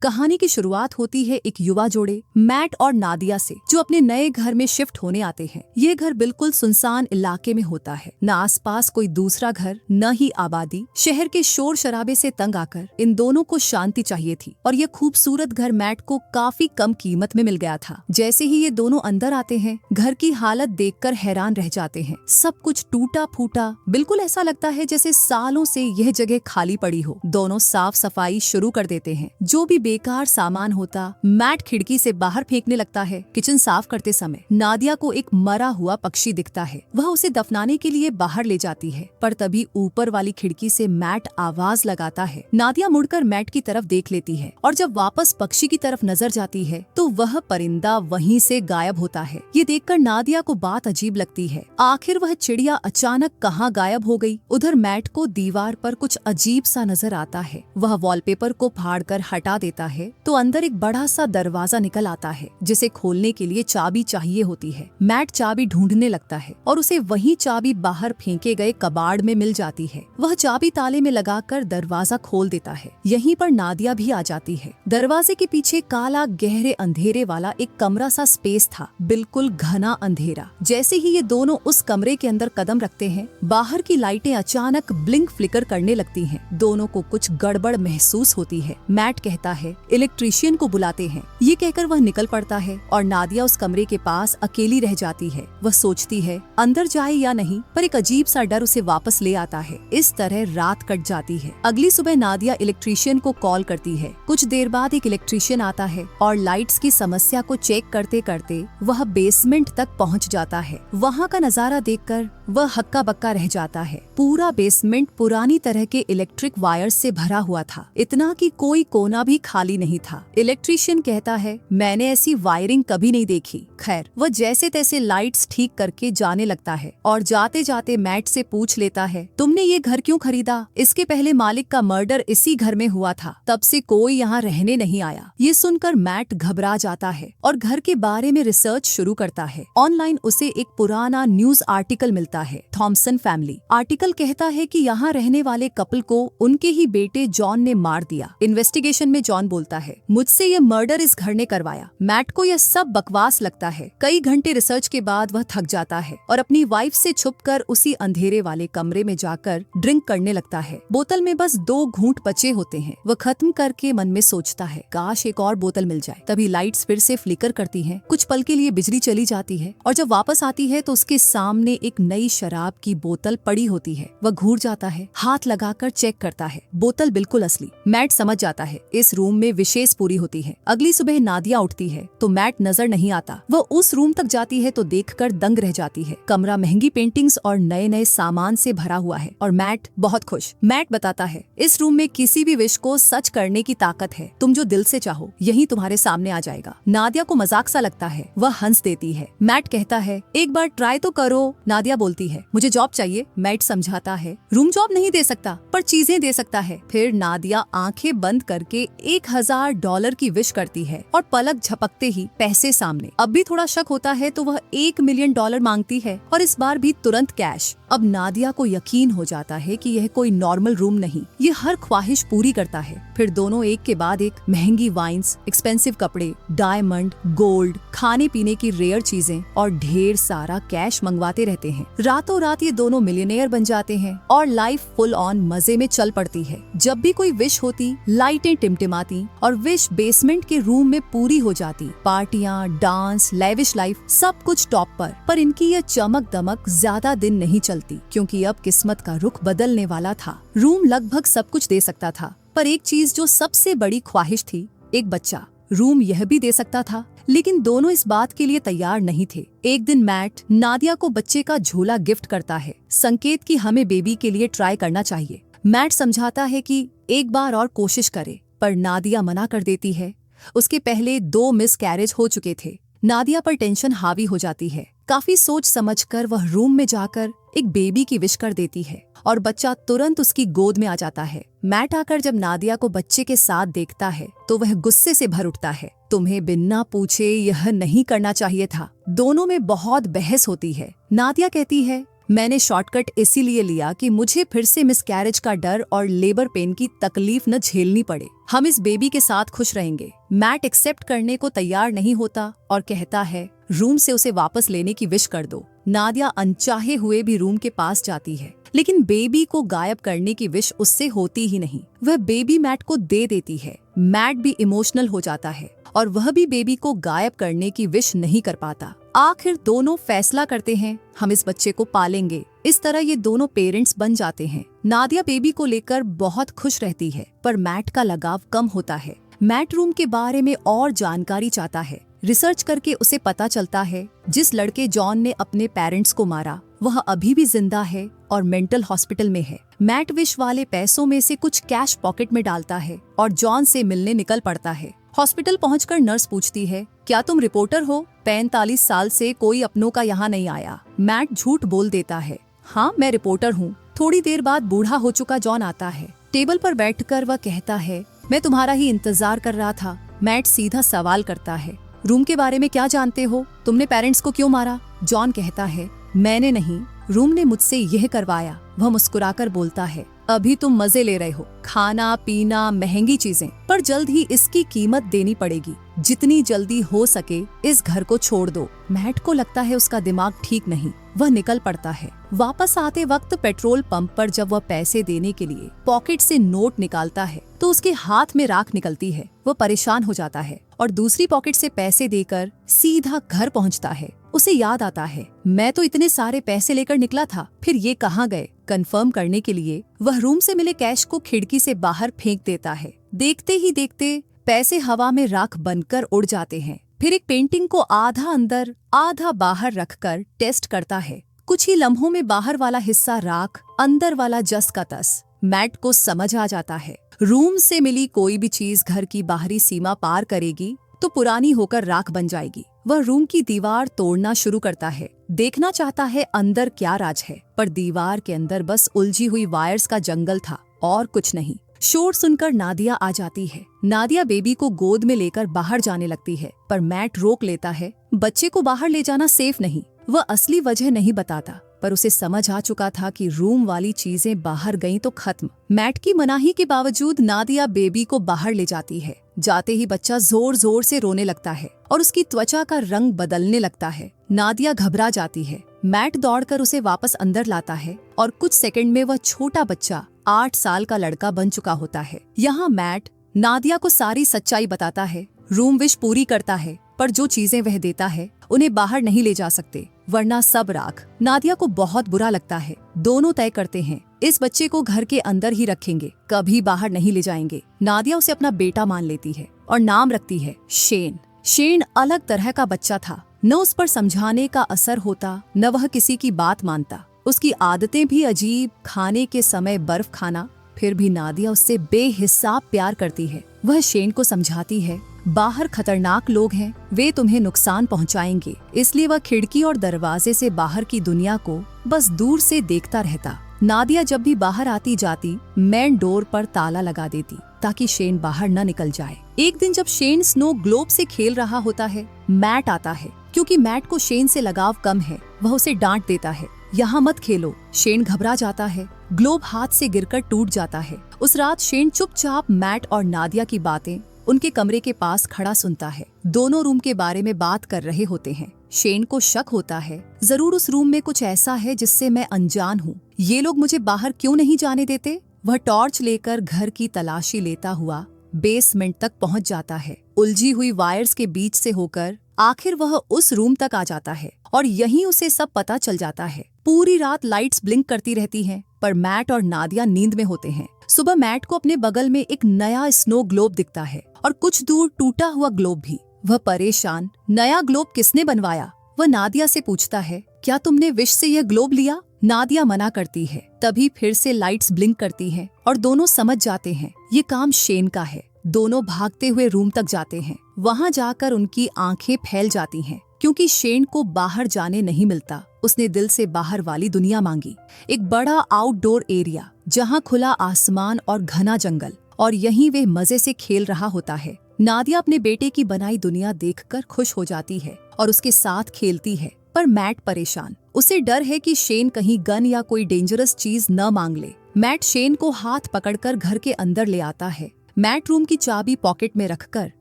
कहानी की शुरुआत होती है एक युवा जोड़े मैट और नादिया से, जो अपने नए घर में शिफ्ट होने आते हैं। ये घर बिल्कुल सुनसान इलाके में होता है, न आसपास कोई दूसरा घर न ही आबादी। शहर के शोर शराबे से तंग आकर इन दोनों को शांति चाहिए थी और ये खूबसूरत घर मैट को काफी कम कीमत में मिल गया था। जैसे ही ये दोनों अंदर आते हैं, घर की हालत देखकर हैरान रह जाते हैं। सब कुछ टूटा फूटा, बिल्कुल ऐसा लगता है जैसे सालों से यह जगह खाली पड़ी हो। दोनों साफ सफाई शुरू कर देते हैं। जो भी बेकार सामान होता मैट खिड़की से बाहर फेंकने लगता है। किचन साफ करते समय नादिया को एक मरा हुआ पक्षी दिखता है। वह उसे दफनाने के लिए बाहर ले जाती है, पर तभी ऊपर वाली खिड़की से मैट आवाज लगाता है। नादिया मुड़कर मैट की तरफ देख लेती है और जब वापस पक्षी की तरफ नजर जाती है तो वह परिंदा वहीं से गायब होता है। ये देखकर नादिया को बात अजीब लगती है। आखिर वह चिड़िया अचानक कहाँ गायब हो गई। उधर मैट को दीवार पर कुछ अजीब सा नजर आता है। वह वॉलपेपर को फाड़कर हटा देता है तो अंदर एक बड़ा सा दरवाजा निकल आता है, जिसे खोलने के लिए चाबी चाहिए होती है। मैट चाबी ढूंढने लगता है और उसे वही चाबी बाहर फेंके गए कबाड़ में मिल जाती है। वह चाबी ताले में लगाकर दरवाजा खोल देता है। यहीं पर नादिया भी आ जाती है। दरवाजे के पीछे काला गहरे अंधेरे वाला एक कमरा सा स्पेस था, बिल्कुल घना अंधेरा। जैसे ही ये दोनों उस कमरे के अंदर कदम रखते हैं, बाहर की लाइटें अचानक ब्लिंक फ्लिकर करने लगती हैं। दोनों को कुछ गड़बड़ महसूस होती है। मैट कहता है इलेक्ट्रीशियन को बुलाते हैं। ये कहकर वह निकल पड़ता है और नादिया उस कमरे के पास अकेली रह जाती है। वह सोचती है अंदर जाए या नहीं, पर एक अजीब सा डर उसे वापस ले आता है। इस तरह रात कट जाती है। अगली सुबह नादिया इलेक्ट्रीशियन को कॉल करती है। कुछ देर बाद एक इलेक्ट्रीशियन आता है और लाइट्स की समस्या को चेक करते करते वह बेसमेंट तक पहुंच जाता है। वहां का नजारा देखकर वह हक्का बक्का रह जाता है। पूरा बेसमेंट पुरानी तरह के इलेक्ट्रिक वायर से भरा हुआ था, इतना कि कोई कोना भी खाली नहीं था। इलेक्ट्रीशियन कहता है मैंने ऐसी वायरिंग कभी नहीं देखी। खैर, वह जैसे तैसे लाइट्स ठीक करके जाने लगता है और जाते जाते मैट से पूछ लेता है तुमने ये घर क्यों खरीदा? इसके पहले मालिक का मर्डर इसी घर में हुआ था, तब से कोई यहाँ रहने नहीं आया। ये सुनकर मैट घबरा जाता है और घर के बारे में रिसर्च शुरू करता है। ऑनलाइन उसे एक पुराना न्यूज आर्टिकल मिलता है, थॉमसन फैमिली। आर्टिकल कहता है कि यहाँ रहने वाले कपल को उनके ही बेटे जॉन ने मार दिया। इन्वेस्टिगेशन में जॉन बोलता है मुझसे ये मर्डर इस घर ने करवाया। मैट को यह सब बकवास लगता है। कई घंटे रिसर्च के बाद वह थक जाता है और अपनी वाइफ से छुपकर उसी अंधेरे वाले कमरे में जाकर ड्रिंक करने लगता है। बोतल में बस 2 घूंट बचे होते हैं। वह खत्म करके मन में सोचता है काश एक और बोतल मिल जाए। तभी लाइट्स फिर से फ्लिकर करती हैं। कुछ पल के लिए बिजली चली जाती है और जब वापस आती है तो उसके सामने एक नई शराब की बोतल पड़ी होती है। वह घूर जाता है, हाथ लगाकर चेक करता है। बोतल बिल्कुल असली। मैट समझ जाता है इस रूम में विशेष पूरी होती है। अगली सुबह नादिया उठती है तो मैट नजर नहीं आता। वह उस रूम तक जाती है तो देखकर दंग रह जाती है। कमरा महंगी पेंटिंग्स और नए नए सामान से भरा हुआ है और मैट बहुत खुश। मैट बताता है इस रूम में किसी भी विश को सच करने की ताकत है। तुम जो दिल से चाहो यही तुम्हारे सामने आ जाएगा। नादिया को मजाक सा लगता है, वह हंस देती है। मैट कहता है एक बार ट्राई तो करो। नादिया बोलती है मुझे जॉब चाहिए। मैट समझाता है रूम जॉब नहीं दे सकता, पर चीजें दे सकता है। फिर नादिया आंखें बंद करके $1000 की विश करती है और पलक झपकते ही पैसे सामने। अब भी थोड़ा शक होता है तो वह $1 मिलियन मांगती है और इस बार भी तुरंत कैश। अब नादिया को यकीन हो जाता है कि यह कोई नॉर्मल रूम नहीं, ये हर ख्वाहिश पूरी करता है। फिर दोनों एक के बाद एक महंगी वाइन्स, एक्सपेंसिव कपड़े, डायमंड, गोल्ड, खाने पीने की रेयर चीजें और ढेर सारा कैश मंगवाते रहते हैं। रातों रात ये दोनों मिलियनेयर बन जाते हैं और लाइफ फुल ऑन मजे में चल पड़ती है। जब भी कोई विश होती, लाइटें टिमटिमाती और विश बेसमेंट के रूम में पूरी हो जाती। पार्टियां, डांस, लेविश लाइफ, सब कुछ टॉप पर इनकी यह चमक दमक ज्यादा दिन नहीं चलती, क्योंकि अब किस्मत का रुख बदलने वाला था। रूम लगभग सब कुछ दे सकता था, पर एक चीज जो सबसे बड़ी ख्वाहिश थी, एक बच्चा। रूम यह भी दे सकता था, लेकिन दोनों इस बात के लिए तैयार नहीं थे। एक दिन मैट नादिया को बच्चे का झोला गिफ्ट करता है, संकेत कि हमें बेबी के लिए ट्राई करना चाहिए। मैट समझाता है कि एक बार और कोशिश करे, पर नादिया मना कर देती है। उसके पहले 2 मिसकैरेज हो चुके थे। नादिया पर टेंशन हावी हो जाती है। काफी सोच समझकर वह रूम में जाकर एक बेबी की विश कर देती है और बच्चा तुरंत उसकी गोद में आ जाता है। मैट आकर जब नादिया को बच्चे के साथ देखता है तो वह गुस्से से भर उठता है। तुम्हें बिना पूछे यह नहीं करना चाहिए था। दोनों में बहुत बहस होती है। नादिया कहती है मैंने शॉर्टकट इसीलिए लिया कि मुझे फिर से मिसकैरेज का डर और लेबर पेन की तकलीफ न झेलनी पड़े। हम इस बेबी के साथ खुश रहेंगे। मैट एक्सेप्ट करने को तैयार नहीं होता और कहता है रूम से उसे वापस लेने की विश कर दो। नादिया अनचाहे हुए भी रूम के पास जाती है, लेकिन बेबी को गायब करने की विश उससे होती ही नहीं। वह बेबी मैट को दे देती है। मैट भी इमोशनल हो जाता है और वह भी बेबी को गायब करने की विश नहीं कर पाता। आखिर दोनों फैसला करते हैं हम इस बच्चे को पालेंगे। इस तरह ये दोनों पेरेंट्स बन जाते हैं। नादिया बेबी को लेकर बहुत खुश रहती है, पर मैट का लगाव कम होता है। मैट रूम के बारे में और जानकारी चाहता है। रिसर्च करके उसे पता चलता है जिस लड़के जॉन ने अपने पेरेंट्स को मारा वह अभी भी जिंदा है और मेंटल हॉस्पिटल में है। मैट विश वाले पैसों में से कुछ कैश पॉकेट में डालता है और जॉन से मिलने निकल पड़ता है। हॉस्पिटल पहुंचकर नर्स पूछती है, क्या तुम रिपोर्टर हो? 45 साल से कोई अपनों का यहाँ नहीं आया। मैट झूठ बोल देता है, हाँ मैं रिपोर्टर हूँ। थोड़ी देर बाद बूढ़ा हो चुका जॉन आता है। टेबल पर बैठकर वह कहता है, मैं तुम्हारा ही इंतजार कर रहा था। मैट सीधा सवाल करता है, रूम के बारे में क्या जानते हो? तुमने पेरेंट्स को क्यों मारा? जॉन कहता है, मैंने नहीं, रूम ने मुझसे यह करवाया। वह मुस्कुराकर बोलता है, अभी तुम मजे ले रहे हो, खाना पीना महंगी चीजें, पर जल्द ही इसकी कीमत देनी पड़ेगी। जितनी जल्दी हो सके इस घर को छोड़ दो। मैट को लगता है उसका दिमाग ठीक नहीं। वह निकल पड़ता है। वापस आते वक्त पेट्रोल पंप पर जब वह पैसे देने के लिए पॉकेट से नोट निकालता है तो उसके हाथ में राख निकलती है। वह परेशान हो जाता है और दूसरी पॉकेट से पैसे देकर सीधा घर पहुंचता है। उसे याद आता है, मैं तो इतने सारे पैसे लेकर निकला था, फिर ये कहाँ गए? कंफर्म करने के लिए वह रूम से मिले कैश को खिड़की से बाहर फेंक देता है। देखते ही देखते पैसे हवा में राख बनकर उड़ जाते हैं। फिर एक पेंटिंग को आधा अंदर आधा बाहर रखकर टेस्ट करता है। कुछ ही लम्हों में बाहर वाला हिस्सा राख, अंदर वाला जस का तस। मैट को समझ आ जाता है, रूम से मिली कोई भी चीज घर की बाहरी सीमा पार करेगी तो पुरानी होकर राख बन जाएगी। वह रूम की दीवार तोड़ना शुरू करता है। देखना चाहता है अंदर क्या राज है, पर दीवार के अंदर बस उलझी हुई वायर्स का जंगल था और कुछ नहीं। शोर सुनकर नादिया आ जाती है। नादिया बेबी को गोद में लेकर बाहर जाने लगती है, पर मैट रोक लेता है। बच्चे को बाहर ले जाना सेफ नहीं। वह असली वजह नहीं बताता, पर उसे समझ आ चुका था कि रूम वाली चीजें बाहर गईं तो खत्म। मैट की मनाही के बावजूद नादिया बेबी को बाहर ले जाती है। जाते ही बच्चा जोर जोर से रोने लगता है और उसकी त्वचा का रंग बदलने लगता है। नादिया घबरा जाती है। मैट दौड़कर उसे वापस अंदर लाता है और कुछ सेकंड में वह छोटा बच्चा 8 साल का लड़का बन चुका होता है। यहाँ मैट नादिया को सारी सच्चाई बताता है। रूम विश पूरी करता है, पर जो चीजें वह देता है उन्हें बाहर नहीं ले जा सकते, वरना सब राख। नादिया को बहुत बुरा लगता है। दोनों तय करते हैं इस बच्चे को घर के अंदर ही रखेंगे, कभी बाहर नहीं ले जाएंगे। नादिया उसे अपना बेटा मान लेती है और नाम रखती है शेन। शेन अलग तरह का बच्चा था। न उस पर समझाने का असर होता, न वह किसी की बात मानता। उसकी आदतें भी अजीब, खाने के समय बर्फ खाना। फिर भी नादिया उससे बेहिसाब प्यार करती है। वह शेन को समझाती है, बाहर खतरनाक लोग हैं, वे तुम्हें नुकसान पहुंचाएंगे। इसलिए वह खिड़की और दरवाजे से बाहर की दुनिया को बस दूर से देखता रहता। नादिया जब भी बाहर आती जाती मेन डोर पर ताला लगा देती ताकि शेन बाहर न निकल जाए। एक दिन जब शेन स्नो ग्लोब से खेल रहा होता है, मैट आता है। क्योंकि मैट को शेन से लगाव कम है, वह उसे डांट देता है, यहाँ मत खेलो। शेन घबरा जाता है। ग्लोब हाथ से गिरकर टूट जाता है। उस रात शेन चुपचाप मैट और नादिया की बातें उनके कमरे के पास खड़ा सुनता है। दोनों रूम के बारे में बात कर रहे होते हैं। शेन को शक होता है, जरूर उस रूम में कुछ ऐसा है जिससे मैं अनजान हूँ। ये लोग मुझे बाहर क्यों नहीं जाने देते? वह टॉर्च लेकर घर की तलाशी लेता हुआ बेसमेंट तक पहुँच जाता है। उलझी हुई वायर्स के बीच से होकर आखिर वह उस रूम तक आ जाता है और यहीं उसे सब पता चल जाता है। पूरी रात लाइट्स ब्लिंक करती रहती हैं, पर मैट और नादिया नींद में होते हैं। सुबह मैट को अपने बगल में एक नया स्नो ग्लोब दिखता है और कुछ दूर टूटा हुआ ग्लोब भी। वह परेशान, नया ग्लोब किसने बनवाया? वह नादिया से पूछता है, क्या तुमने विश से यह ग्लोब लिया? नादिया मना करती है। तभी फिर से लाइट्स ब्लिंक करती हैं और दोनों समझ जाते हैं ये काम शेन का है। दोनों भागते हुए रूम तक जाते हैं। वहां जाकर उनकी आंखें फैल जाती हैं, क्योंकि शेन को बाहर जाने नहीं मिलता। उसने दिल से बाहर वाली दुनिया मांगी, एक बड़ा आउटडोर एरिया जहां खुला आसमान और घना जंगल, और यहीं वे मजे से खेल रहा होता है। नादिया अपने बेटे की बनाई दुनिया देखकर खुश हो जाती है और उसके साथ खेलती है, पर मैट परेशान। उसे डर है कि शेन कहीं गन या कोई डेंजरस चीज न मांग ले। मैट शेन को हाथ पकड़कर घर के अंदर ले आता है। मैट रूम की चाबी पॉकेट में रखकर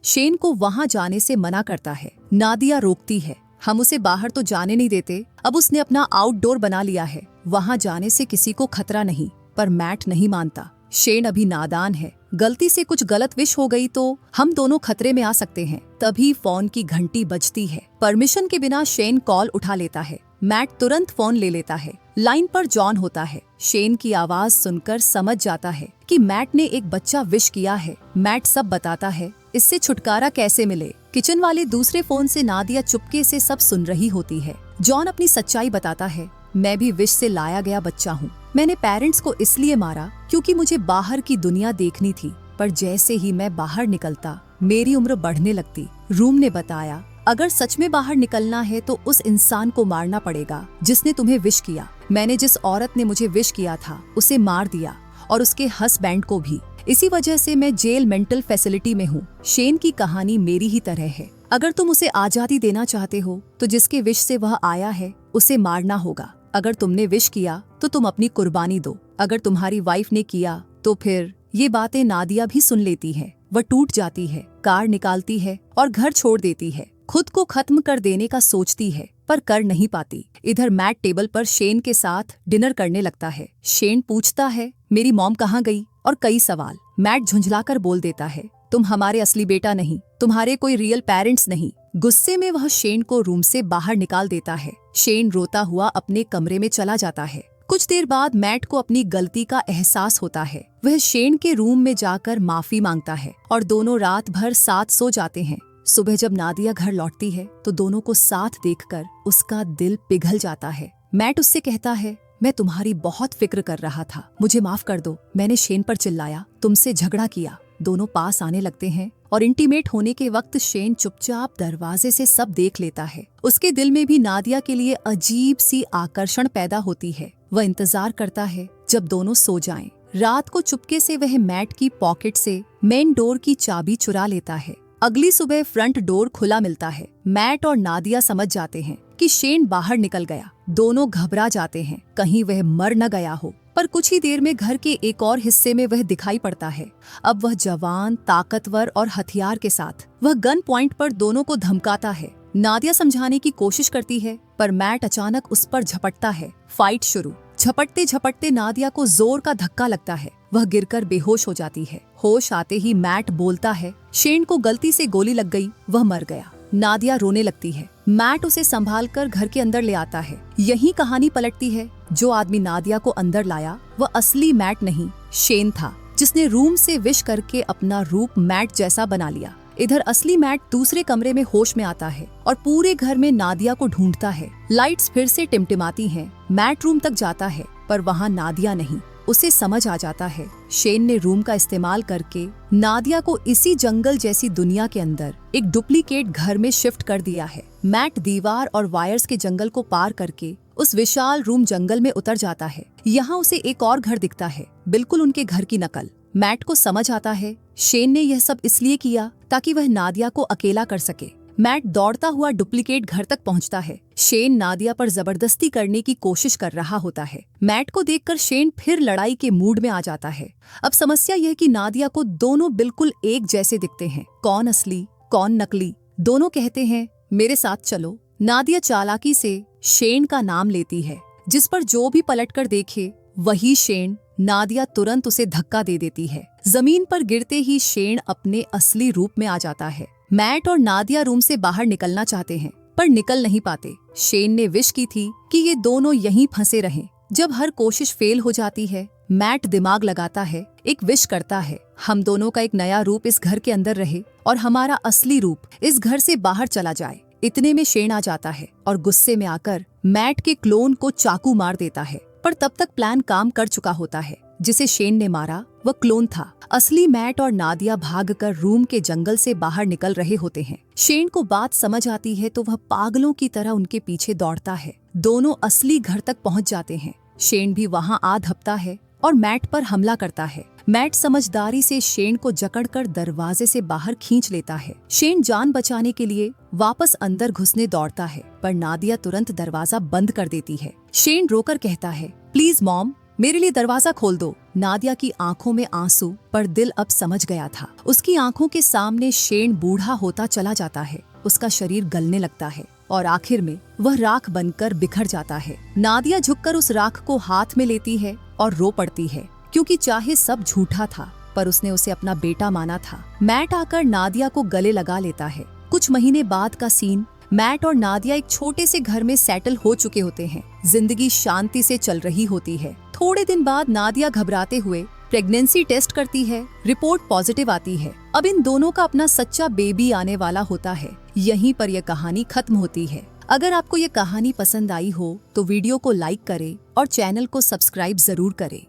शेन को वहां जाने से मना करता है। नादिया रोकती है। हम उसे बाहर तो जाने नहीं देते, अब उसने अपना आउटडोर बना लिया है, वहां जाने से किसी को खतरा नहीं। पर मैट नहीं मानता। शेन अभी नादान है, गलती से कुछ गलत विश हो गई तो हम दोनों खतरे में आ सकते हैं। तभी फोन की घंटी बजती है। परमिशन के बिना शेन कॉल उठा लेता है। मैट तुरंत फोन ले लेता है। लाइन पर जॉन होता है। शेन की आवाज सुनकर समझ जाता है कि मैट ने एक बच्चा विश किया है। मैट सब बताता है, इससे छुटकारा कैसे मिले। किचन वाले दूसरे फोन से नादिया चुपके से सब सुन रही होती है। जॉन अपनी सच्चाई बताता है, मैं भी विश से लाया गया बच्चा हूँ। मैंने पेरेंट्स को इसलिए मारा क्योंकि मुझे बाहर की दुनिया देखनी थी, पर जैसे ही मैं बाहर निकलता मेरी उम्र बढ़ने लगती। रूम ने बताया, अगर सच में बाहर निकलना है तो उस इंसान को मारना पड़ेगा जिसने तुम्हें विश किया। मैंने जिस औरत ने मुझे विश किया था उसे मार दिया और उसके हस्बैंड को भी। इसी वजह से मैं जेल मेंटल फैसिलिटी में हूँ। शेन की कहानी मेरी ही तरह है। अगर तुम उसे आजादी देना चाहते हो तो जिसके विश से वह आया है उसे मारना होगा। अगर तुमने विश किया तो तुम अपनी कुर्बानी दो। अगर तुम्हारी वाइफ ने किया तो फिर। ये बातें नादिया भी सुन लेती है। वह टूट जाती है, कार निकालती है और घर छोड़ देती है। खुद को खत्म कर देने का सोचती है पर कर नहीं पाती। इधर मैट टेबल पर शेन के साथ डिनर करने लगता है। शेन पूछता है, मेरी मॉम कहाँ गई, और कई सवाल। मैट झुंझलाकर बोल देता है, तुम हमारे असली बेटा नहीं, तुम्हारे कोई रियल पेरेंट्स नहीं। गुस्से में वह शेन को रूम से बाहर निकाल देता है। शेन रोता हुआ अपने कमरे में चला जाता है। कुछ देर बाद मैट को अपनी गलती का एहसास होता है। वह शेन के रूम में जाकर माफी मांगता है और दोनों रात भर साथ सो जाते हैं। सुबह जब नादिया घर लौटती है तो दोनों को साथ देखकर उसका दिल पिघल जाता है। मैट उससे कहता है, मैं तुम्हारी बहुत फिक्र कर रहा था, मुझे माफ कर दो। मैंने शेन पर चिल्लाया, तुमसे झगड़ा किया। दोनों पास आने लगते हैं और इंटीमेट होने के वक्त शेन चुपचाप दरवाजे से सब देख लेता है। उसके दिल में भी नादिया के लिए अजीब सी आकर्षण पैदा होती है। वह इंतजार करता है जब दोनों सो जाएं। रात को चुपके से वह मैट की पॉकेट से मेन डोर की चाबी चुरा लेता है। अगली सुबह फ्रंट डोर खुला मिलता है। मैट और नादिया समझ जाते हैं कि शेन बाहर निकल गया। दोनों घबरा जाते हैं, कहीं वह मर न गया हो। पर कुछ ही देर में घर के एक और हिस्से में वह दिखाई पड़ता है। अब वह जवान, ताकतवर और हथियार के साथ। वह गन पॉइंट पर दोनों को धमकाता है। नादिया समझाने की कोशिश करती है पर मैट अचानक उस पर झपटता है। फाइट शुरू। झपटते झपटते नादिया को जोर का धक्का लगता है। वह गिरकर बेहोश हो जाती है। होश आते ही मैट बोलता है, शेन को गलती से गोली लग गई, वह मर गया। नादिया रोने लगती है। मैट उसे संभालकर घर के अंदर ले आता है। यही कहानी पलटती है। जो आदमी नादिया को अंदर लाया वह असली मैट नहीं, शेन था, जिसने रूम से विश करके अपना रूप मैट जैसा बना लिया। इधर असली मैट दूसरे कमरे में होश में आता है और पूरे घर में नादिया को ढूंढता है। लाइट्स फिर से टिमटिमाती हैं। मैट रूम तक जाता है पर वहाँ नादिया नहीं। उसे समझ आ जाता है शेन ने रूम का इस्तेमाल करके नादिया को इसी जंगल जैसी दुनिया के अंदर एक डुप्लीकेट घर में शिफ्ट कर दिया है। मैट दीवार और वायर्स के जंगल को पार करके उस विशाल रूम जंगल में उतर जाता है। यहाँ उसे एक और घर दिखता है, बिल्कुल उनके घर की नकल। मैट को समझ आता है शेन ने यह सब इसलिए किया ताकि वह नादिया को अकेला कर सके। मैट दौड़ता हुआ डुप्लीकेट घर तक पहुंचता है। शेन नादिया पर जबरदस्ती करने की कोशिश कर रहा होता है। मैट को देखकर शेन फिर लड़ाई के मूड में आ जाता है। अब समस्या यह कि नादिया को दोनों बिल्कुल एक जैसे दिखते हैं। कौन असली कौन नकली, दोनों कहते हैं मेरे साथ चलो। नादिया चालाकी से शेन का नाम लेती है, जिस पर जो भी पलट कर देखे वही शेन। नादिया तुरंत उसे धक्का दे देती है। जमीन पर गिरते ही शेन अपने असली रूप में आ जाता है। मैट और नादिया रूम से बाहर निकलना चाहते हैं पर निकल नहीं पाते। शेन ने विश की थी कि ये दोनों यहीं फंसे रहें। जब हर कोशिश फेल हो जाती है, मैट दिमाग लगाता है, एक विश करता है, हम दोनों का एक नया रूप इस घर के अंदर रहे और हमारा असली रूप इस घर से बाहर चला जाए। इतने में शेन आ जाता है और गुस्से में आकर मैट के क्लोन को चाकू मार देता है। पर तब तक प्लान काम कर चुका होता है। जिसे शेन ने मारा वह क्लोन था। असली मैट और नादिया भागकर रूम के जंगल से बाहर निकल रहे होते हैं। शेन को बात समझ आती है तो वह पागलों की तरह उनके पीछे दौड़ता है। दोनों असली घर तक पहुंच जाते हैं। शेन भी वहां आ धपता है और मैट पर हमला करता है। मैट समझदारी से शेन को जकड़कर दरवाजे से बाहर खींच लेता है। शेन जान बचाने के लिए वापस अंदर घुसने दौड़ता है, पर नादिया तुरंत दरवाजा बंद कर देती है। शेन रोकर कहता है, प्लीज मॉम, मेरे लिए दरवाजा खोल दो। नादिया की आंखों में आंसू, पर दिल अब समझ गया था। उसकी आंखों के सामने शेन बूढ़ा होता चला जाता है। उसका शरीर गलने लगता है और आखिर में वह राख बनकर बिखर जाता है। नादिया झुककर उस राख को हाथ में लेती है और रो पड़ती है, क्योंकि चाहे सब झूठा था, पर उसने उसे अपना बेटा माना था। मैट आकर नादिया को गले लगा लेता है। कुछ महीने बाद का सीन, मैट और नादिया एक छोटे से घर में सेटल हो चुके होते हैं। जिंदगी शांति से चल रही होती है। थोड़े दिन बाद नादिया घबराते हुए प्रेगनेंसी टेस्ट करती है। रिपोर्ट पॉजिटिव आती है। अब इन दोनों का अपना सच्चा बेबी आने वाला होता है। यहीं पर यह कहानी खत्म होती है। अगर आपको ये कहानी पसंद आई हो तो वीडियो को लाइक करें और चैनल को सब्सक्राइब जरूर करें।